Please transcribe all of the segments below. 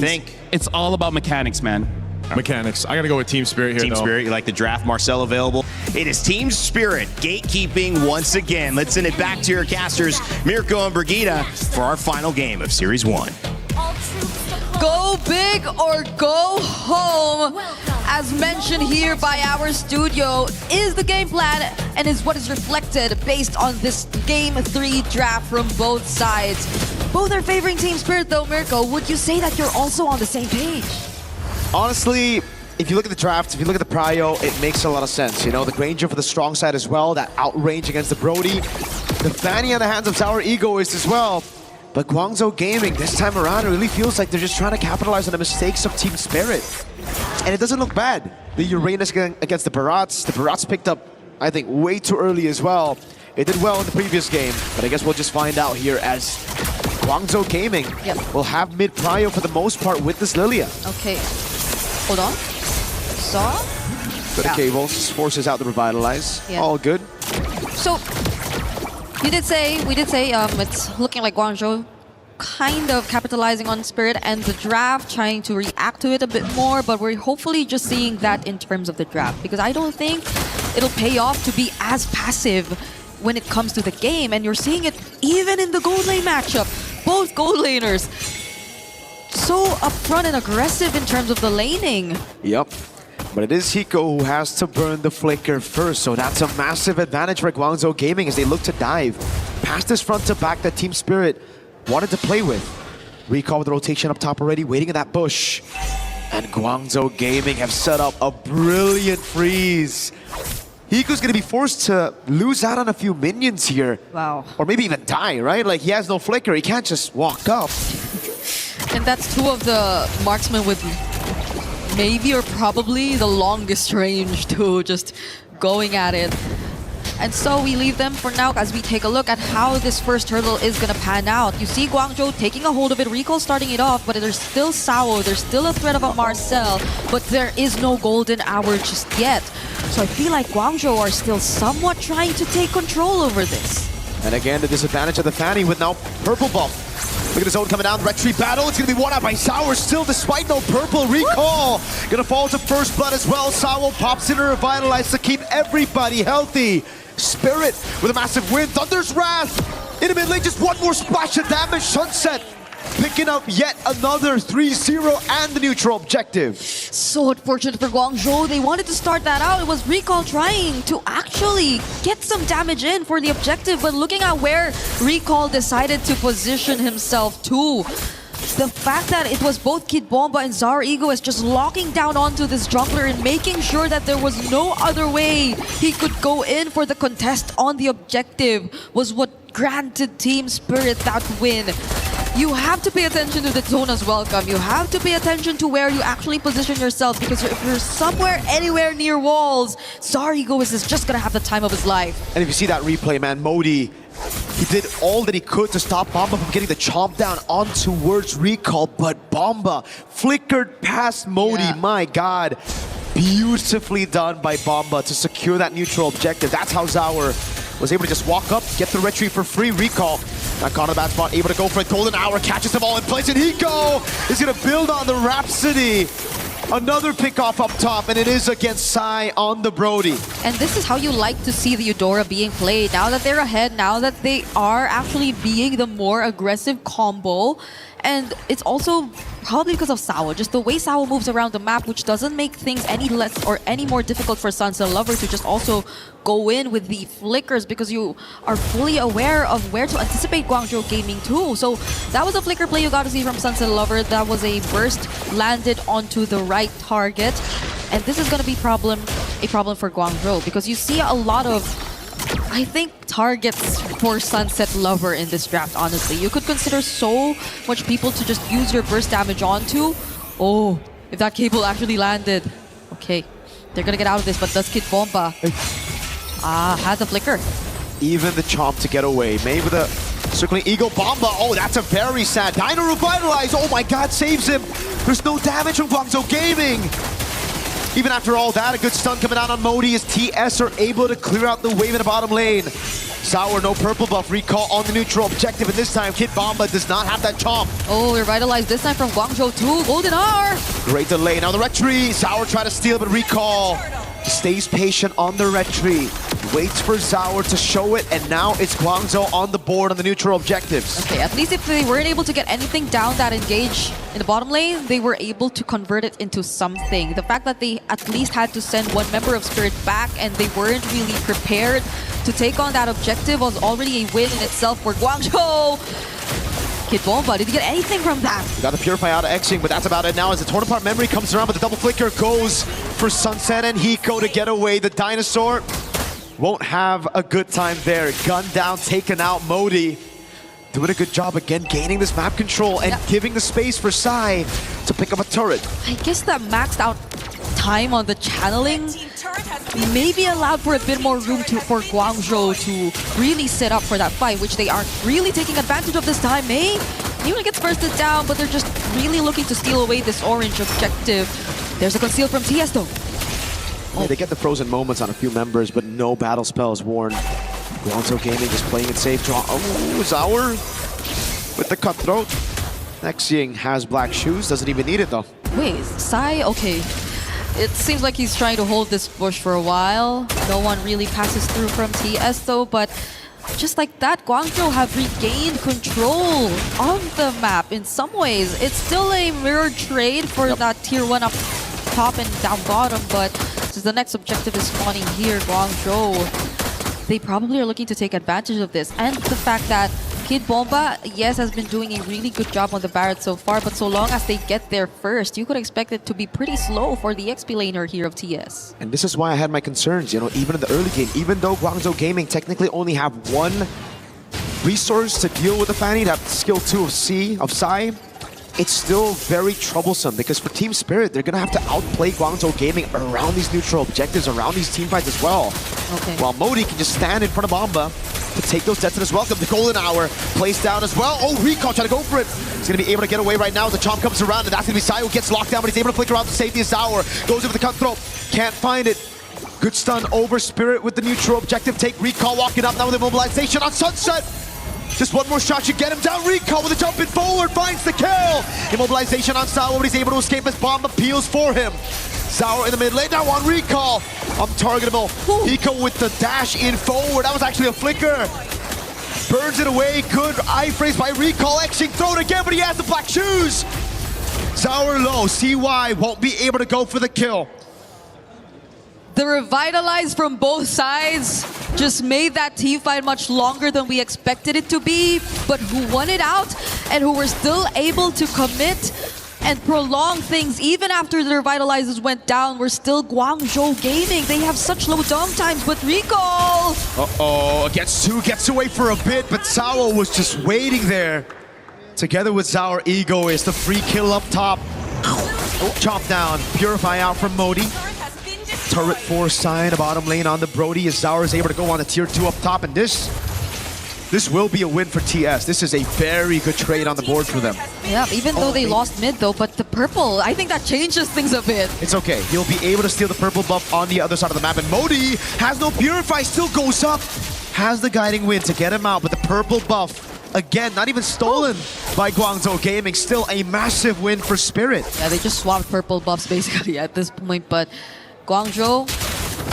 think? It's all about mechanics, man. Mechanics. I gotta go with Team Spirit here, Team though. Spirit, you like the draft Marcel available? It is Team Spirit gatekeeping once again. Let's send it back to your casters, Mirko and Brigitte, for our final game of Series 1. Go big or go home, as mentioned here by our studio, is the game plan and is what is reflected based on this Game 3 draft from both sides. Both are favoring Team Spirit though, Mirko. Would you say that you're also on the same page? Honestly, if you look at the draft, if you look at the prio, it makes a lot of sense. You know, the Granger for the strong side as well, that outrange against the Brody. The Fanny on the hands of Sour Egoist as well. But Guangzhou Gaming, this time around, it really feels like they're just trying to capitalize on the mistakes of Team Spirit. And it doesn't look bad. The Uranus against the Barats. The Barats picked up, I think, way too early as well. It did well in the previous game, but I guess we'll just find out here as Guangzhou Gaming will have mid-prio for the most part with this Lilia. Okay. Hold on. Saw? Go to Cables, forces out the Revitalize. Yeah. All good. So, we did say it's looking like Guangzhou kind of capitalizing on Spirit and the draft, trying to react to it a bit more, but we're hopefully just seeing that in terms of the draft, because I don't think it'll pay off to be as passive when it comes to the game, and you're seeing it even in the gold lane matchup. Both gold laners so upfront and aggressive in terms of the laning. Yep. But it is Hiko who has to burn the Flicker first, so that's a massive advantage for Guangzhou Gaming as they look to dive past this front to back that Team Spirit wanted to play with. Recall with the rotation up top already, waiting in that bush. And Guangzhou Gaming have set up a brilliant freeze. Hiko's gonna be forced to lose out on a few minions here. Wow. Or maybe even die, right? Like, he has no Flicker, he can't just walk up. And that's two of the marksmen with maybe or probably the longest range too, just going at it. And so we leave them for now as we take a look at how this first hurdle is going to pan out. You see Guangzhou taking a hold of it, Recall starting it off, but there's still Sao, there's still a threat of a Marcel, but there is no golden hour just yet. So I feel like Guangzhou are still somewhat trying to take control over this. And again, the disadvantage of the Fanny with now purple buff. Look at the zone coming down, red tree battle. It's gonna be won out by Sour still, despite no purple. Recall gonna fall to first blood as well. Sour pops in a Revitalize to keep everybody healthy. Spirit with a massive win. Thunder's Wrath in the mid lane, just one more splash of damage. Sunset picking up yet another 3-0 and the neutral objective. So unfortunate for Guangzhou. They wanted to start that out. It was Recall trying to actually get some damage in for the objective, but looking at where Recall decided to position himself to, the fact that it was both Kid Bomba and Zar Egoist just locking down onto this jungler and making sure that there was no other way he could go in for the contest on the objective was what granted Team Spirit that win. You have to pay attention to the zone as welcome. You have to pay attention to where you actually position yourself, because if you're somewhere anywhere near walls, Zar Egoist is just gonna have the time of his life. And if you see that replay, man, Modi, he did all that he could to stop Bomba from getting the chomp down on towards Recall, but Bomba flickered past Modi. Yeah. My God. Beautifully done by Bomba to secure that neutral objective. That's how Zaur was able to just walk up, get the retreat for free. Recall not caught in a bad spot, able to go for it. Golden Hour catches them all in place, and Hiko is going to build on the Rhapsody. Another pick off up top, and it is against Sai on the Brody. And this is how you like to see the Eudora being played. Now that they're ahead, now that they are actually being the more aggressive combo. And it's also probably because of Sao, just the way Sao moves around the map, which doesn't make things any less or any more difficult for Sunset Lover to just also go in with the flickers, because you are fully aware of where to anticipate Guangzhou Gaming too. So that was a flicker play you got to see from Sunset Lover. That was a burst landed onto the right target. And this is going to be a problem for Guangzhou, because you see a lot of, I think, targets for Sunset Lover in this draft, honestly. You could consider so much people to just use your burst damage onto. Oh, if that cable actually landed. Okay, they're gonna get out of this, but does Kid Bomba has a flicker. Even the chomp to get away. Made with a circling Eagle Bomba. Oh, that's a very sad. Dino Revitalize. Oh my God, saves him. There's no damage from Guangzhou Gaming. Even after all that, a good stun coming out on Modi as TS are able to clear out the wave in the bottom lane. Sour, no purple buff. Recall on the neutral objective, and this time Kid Bomba does not have that chomp. Oh, revitalized this time from Guangzhou too. Golden R. Great delay. Now the red tree. Sour try to steal, but Recall stays patient on the red tree. Waits for Sour to show it, and now it's Guangzhou on the board on the neutral objectives. Okay, at least if they weren't able to get anything down that engage in the bottom lane, they were able to convert it into something. The fact that they at least had to send one member of Spirit back and they weren't really prepared to take on that objective was already a win in itself for Guangzhou. Kid Bomba, did you get anything from that? Got the Purify out of Xing, but that's about it now as the torn apart memory comes around, but the double flicker goes for Sunset and Hiko to get away. The dinosaur won't have a good time there. Gunned down, taken out. Modi doing a good job again, gaining this map control and giving the space for Sai to pick up a turret. I guess that maxed out time on the channeling maybe allowed for a bit more room for Guangzhou to really set up for that fight, which they are really taking advantage of this time, eh? Even gets bursted down, but they're just really looking to steal away this orange objective. There's a conceal from TS though. Yeah, they get the frozen moments on a few members, but no battle spells worn. Guangzhou Gaming just playing it safe. Oh, Sour with the cutthroat. Nexing has black shoes, doesn't even need it though. Wait, Sai? Okay. It seems like he's trying to hold this bush for a while. No one really passes through from TS though, but just like that, Guangzhou have regained control of the map in some ways. It's still a mirror trade for that tier 1 up top and down bottom, but since the next objective is spawning here, Guangzhou, they probably are looking to take advantage of this. And the fact that Kid Bomba, yes, has been doing a really good job on the Barret so far, but so long as they get there first, you could expect it to be pretty slow for the XP laner here of TS. And this is why I had my concerns, you know, even in the early game, even though Guangzhou Gaming technically only have one resource to deal with the Fanny, that skill 2 of Sai, it's still very troublesome because for Team Spirit, they're going to have to outplay Guangzhou Gaming around these neutral objectives, around these team fights as well. Okay. While Modi can just stand in front of Bomba to take those deaths as welcome. The golden hour placed down as well. Oh, Recall trying to go for it. He's going to be able to get away right now as the chomp comes around, and that's going to be Sai who gets locked down, but he's able to flicker out the safety of Sour. Goes over the cutthroat. Can't find it. Good stun over Spirit with the neutral objective. Take Recall walking up now with immobilization on Sunset. Just one more shot should get him down. Recall with a jumping forward finds the kill. Immobilization on Sour, but he's able to escape as Bomb appeals for him. Sour in the mid lane now on Recall. Untargetable. Hiko with the dash in forward. That was actually a flicker. Burns it away. Good eye phrase by Recall. Xing throw it again, but he has the black shoes. Sour low. CY won't be able to go for the kill. The revitalize from both sides just made that team fight much longer than we expected it to be, but who won it out and who were still able to commit and prolong things even after the revitalizers went down were still Guangzhou Gaming. They have such low dom times, but Recall! Uh-oh, gets two, gets away for a bit, but Sao was just waiting there. Together with Sour Ego is the free kill up top. Chop down, Purify out from Modi. Turret 4 sign, a bottom lane on the Brody as Sour is able to go on a tier 2 up top, and this will be a win for TS. This is a very good trade on the board for them. Yeah, even though they lost mid though, but the purple, I think that changes things a bit. It's okay. He'll be able to steal the purple buff on the other side of the map, and Modi has no Purify, still goes up. Has the guiding wind to get him out, but the purple buff, again, not even stolen by Guangzhou Gaming. Still a massive win for Spirit. Yeah, they just swapped purple buffs basically at this point, but Guangzhou,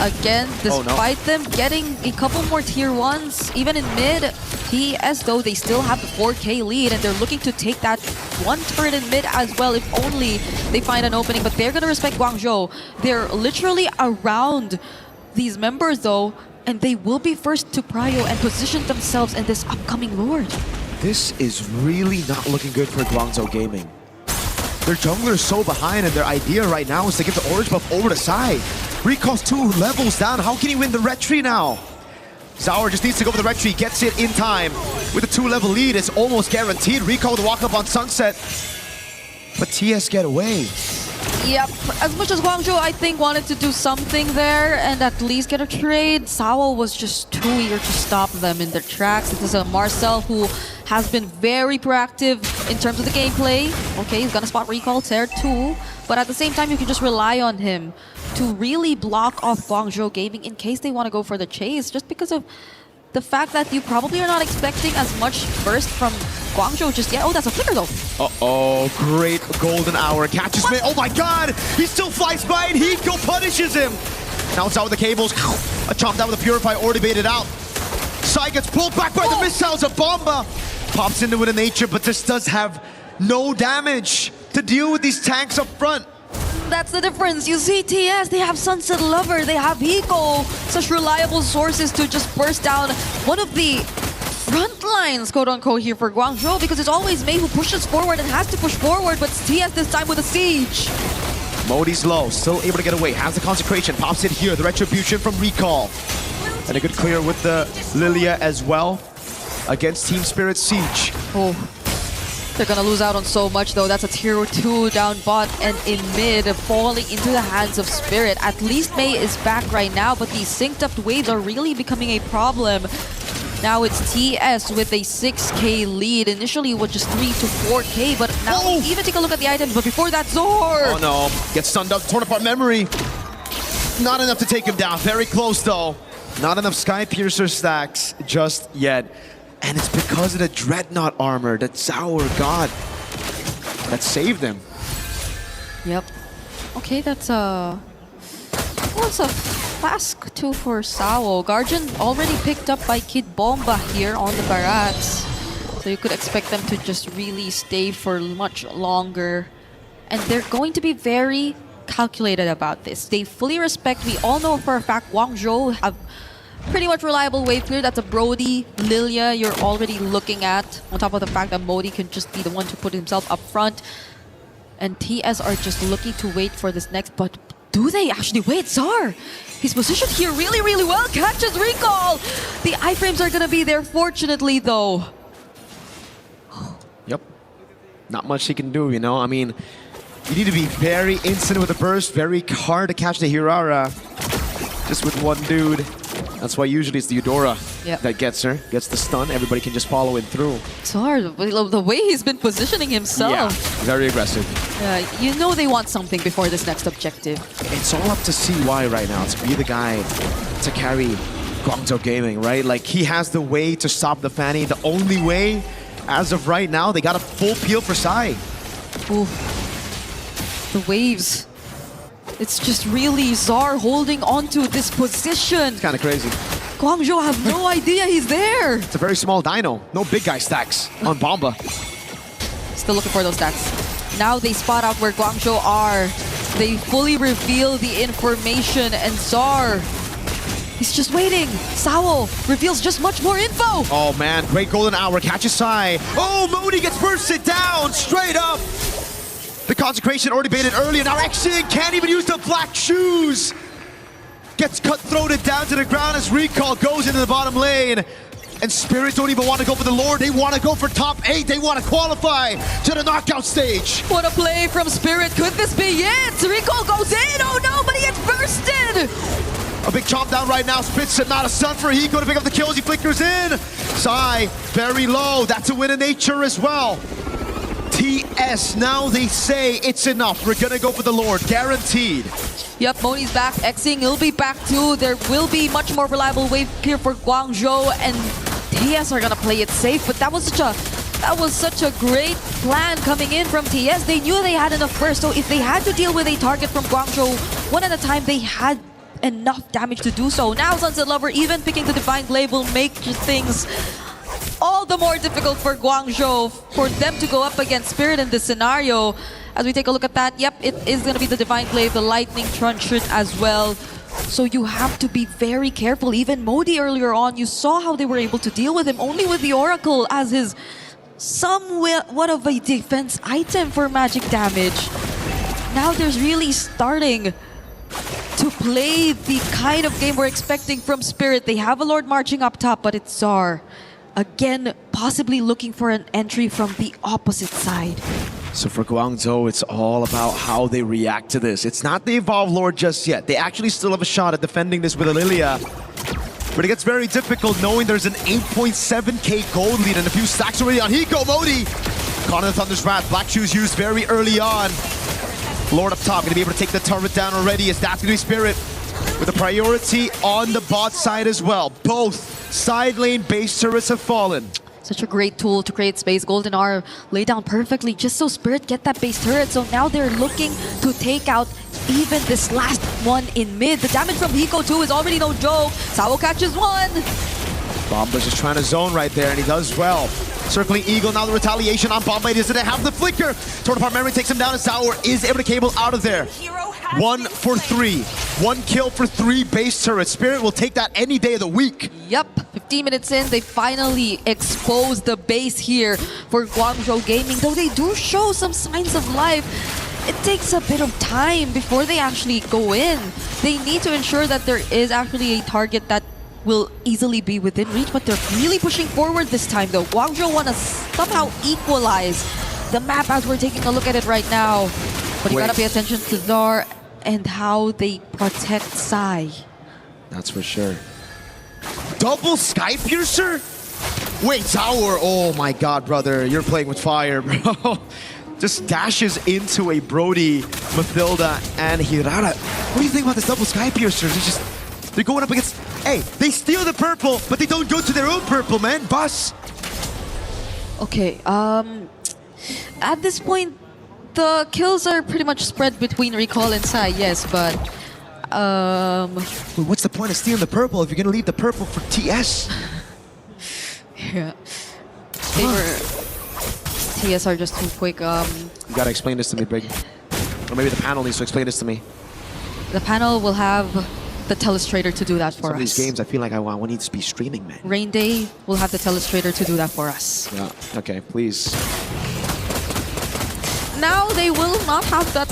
again, despite them getting a couple more tier 1s, even in mid, TS though, they still have the 4K lead and they're looking to take that one turret in mid as well if only they find an opening, but they're going to respect Guangzhou. They're literally around these members though, and they will be first to prio and position themselves in this upcoming Lord. This is really not looking good for Guangzhou Gaming. Their jungler is so behind, and their idea right now is to get the orange buff over the side. Recall's 2 levels down. How can he win the red tree now? Sour just needs to go for the red tree, gets it in time. With a 2-level lead, it's almost guaranteed. Recall with a walk up on Sunset. But TS get away. Yep, as much as Guangzhou, I think, wanted to do something there and at least get a trade, Sao was just too eager to stop them in their tracks. It is a Marcel who has been very proactive in terms of the gameplay. Okay, he's gonna spot Recall there too, but at the same time, you can just rely on him to really block off Guangzhou Gaming in case they want to go for the chase, just because of the fact that you probably are not expecting as much burst from Guangzhou just yet. Oh, that's a flicker though. Uh-oh, great golden hour. Catches me. Oh my god! He still flies by and Hiko punishes him. Now it's out with the cables. A chomp down with the Purify, already baited out. Sai gets pulled back by the missiles of Bomba. Pops into it in nature, but this does have no damage to deal with these tanks up front. That's the difference. You see TS, they have Sunset Lover, they have Hiko, such reliable sources to just burst down one of the front lines, quote-unquote, here for Guangzhou, because it's always Mei who pushes forward and has to push forward, but it's TS this time with a siege. Modi's low, still able to get away, has the consecration, pops it here, the retribution from Recall. And a good clear with the Lilia as well against Team Spirit Siege. Oh, they're gonna lose out on so much though. That's a tier 2 down bot and in mid, falling into the hands of Spirit. At least Mei is back right now, but these synced up waves are really becoming a problem. Now it's TS with a 6k lead. Initially it was just 3 to 4k, but now even take a look at the items. But before that, Zor! Oh no, gets stunned up, torn apart memory. Not enough to take him down, very close though. Not enough Sky Piercer stacks just yet. And it's because of the Dreadnought armor that Sour got that saved him. Yep. Okay, that's a... What's a flask 2 for Sao? Guardian already picked up by Kid Bomba here on the Barats. So you could expect them to just really stay for much longer. And they're going to be very calculated about this. They fully respect, we all know for a fact Guangzhou have pretty much reliable wave clear. That's a Brody, Lilia you're already looking at. On top of the fact that Modi can just be the one to put himself up front. And TS are just looking to wait for this next, but do they actually wait? Zar! He's positioned here really, really well. Catches Recall! The iframes are gonna be there, fortunately, though. Yep. Not much he can do, you know? I mean, you need to be very instant with the burst, very hard to catch the Hirara. Just with one dude. That's why usually it's the Eudora that gets her, gets the stun. Everybody can just follow it through. Zar, the way he's been positioning himself. Yeah, very aggressive. You know they want something before this next objective. It's all up to CY right now to be the guy to carry Guangzhou Gaming, right? Like, he has the way to stop the Fanny. The only way, as of right now, they got a full peel for Sai. Ooh. The waves. It's just really Zar holding onto this position. It's kind of crazy. Guangzhou have no idea he's there. It's a very small dino. No big guy stacks on Bomba. Still looking for those stacks. Now they spot out where Guangzhou are. They fully reveal the information, and Zar, he's just waiting. Sao reveals just much more info. Oh man, great golden hour, catches Sai. Oh, Modi gets bursted down, straight up. The consecration already baited earlier. Now Exin can't even use the black shoes. Gets cut-throated down to the ground as Recall goes into the bottom lane. And Spirit don't even want to go for the Lord. They want to go for top 8. They want to qualify to the knockout stage. What a play from Spirit. Could this be it? Recall goes in. Oh no, but he gets bursted. A big chomp down right now. Spits it, not a stun for Hiko to pick up the kills. He flickers in. Sai, very low. That's a win of nature as well. TS, now they say it's enough. We're gonna go for the Lord, guaranteed. Yep, Moni's back. Xing will be back too. There will be much more reliable wave clear for Guangzhou, and TS are gonna play it safe. But that was such a great plan coming in from TS. They knew they had enough burst, so if they had to deal with a target from Guangzhou one at a time, they had enough damage to do so. Now Sunset Lover even picking the Divine Blade will make things all the more difficult for Guangzhou, for them to go up against Spirit in this scenario. As we take a look at that, yep, it is going to be the Divine Blade, the Lightning Truncheon as well. So you have to be very careful. Even Modi earlier on, you saw how they were able to deal with him only with the Oracle as his somewhat of a defense item for magic damage. Now there's really starting to play the kind of game we're expecting from Spirit. They have a Lord marching up top, but it's Zar. Again, possibly looking for an entry from the opposite side. So for Guangzhou, it's all about how they react to this. It's not the Evolve Lord just yet. They actually still have a shot at defending this with a Lilia. But it gets very difficult knowing there's an 8.7k gold lead and a few stacks already on Hiko. Modi caught in the Thunder's Wrath. Black Shoes used very early on. Lord up top, gonna be able to take the turret down already, as that's gonna be Spirit with a priority on the bot side as well. Both Side lane base turrets have fallen. Such a great tool to create space. Golden R laid down perfectly just so Spirit get that base turret. So now they're looking to take out even this last one in mid. The damage from Hiko too is already no joke. Sao catches one. Bomba's just trying to zone right there, and he does well. Circling Eagle, now the retaliation on Bomba. Doesn't have the flicker. Torn apart memory takes him down, and Sour is able to cable out of there. 1 for 3. 1 kill for 3 base turrets. Spirit will take that any day of the week. Yep, 15 minutes in, they finally exposed the base here for Guangzhou Gaming. Though they do show some signs of life, it takes a bit of time before they actually go in. They need to ensure that there is actually a target that will easily be within reach, but they're really pushing forward this time though. Guangzhou want to somehow equalize the map as we're taking a look at it right now. But you gotta pay attention to Zar and how they protect Sai. That's for sure. Double Sky Piercer? Wait, Tower. Oh my god, brother. You're playing with fire, bro. Just dashes into a Brody, Mathilda, and Hirata. What do you think about this double Sky Piercer? They're going up against... Hey, they steal the purple, but they don't go to their own purple, man. Bus. Okay, at this point, the kills are pretty much spread between Recall and Sai, yes, but... Well, what's the point of stealing the purple if you're going to leave the purple for TS? Yeah. They were... TS are just too quick. You gotta explain this to me, Big. Or maybe the panel needs to explain this to me. The panel will have the Telestrator to do that for us. Some of these games, I feel like I need to be streaming, man. Rain Day will have the Telestrator to do that for us. Yeah, okay, please. Now they will not have that...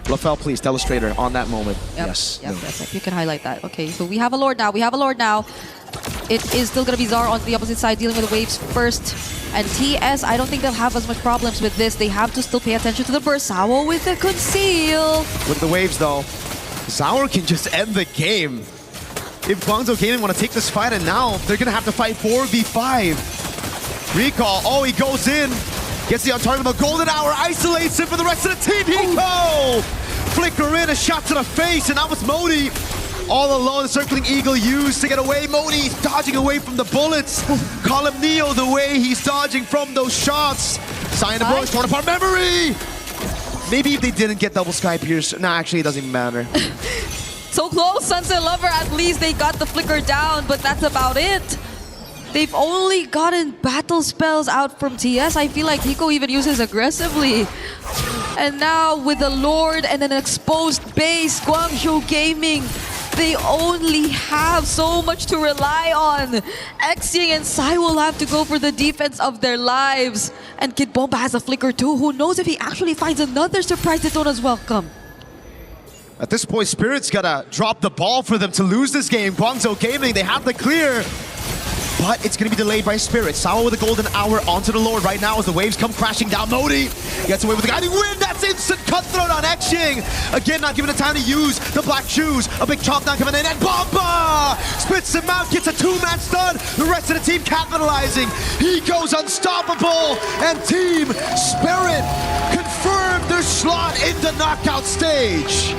Lafel, please, Telestrator on that moment. Yep, Yes. Yep, No. yes, you can highlight that. Okay, so we have a Lord now. We have a Lord now. It is still going to be Zar on the opposite side dealing with the waves first. And TS, I don't think they'll have as much problems with this. They have to still pay attention to the burst. Sao with the conceal. With the waves, though, Sour can just end the game. If Guangzhou Gaming want to take this fight, and now they're going to have to fight 4v5. Recall, oh, he goes in. Gets the untargetable Golden Hour, isolates him for the rest of the team. Hiko! Flicker in, a shot to the face, and that was Modi. All alone, the circling Eagle used to get away. Modi dodging away from the bullets. Call him Neo the way he's dodging from those shots. Sign the bush, torn apart memory. Maybe if they didn't get double Sky Pierce. Nah, actually, it doesn't even matter. So close, Sunset Lover. At least they got the flicker down, but that's about it. They've only gotten battle spells out from TS. I feel like Hiko even uses aggressively. And now with the Lord and an exposed base, Guangzhou Gaming, they only have so much to rely on. Xing and Sai will have to go for the defense of their lives. And Kid Bomba has a flicker too. Who knows if he actually finds another surprise Daytona's welcome. At this point, Spirit's gotta drop the ball for them to lose this game. Guangzhou Gaming, they have the clear. But it's going to be delayed by Spirit. Sawa with a Golden Hour onto the Lord right now as the waves come crashing down. Modi gets away with the guiding wind. That's instant cutthroat on Xing. Again, not given the time to use the black shoes. A big chop down coming in, and Bomba spits him out, gets a two-man stun. The rest of the team capitalizing. He goes unstoppable, and Team Spirit confirmed their slot in the knockout stage.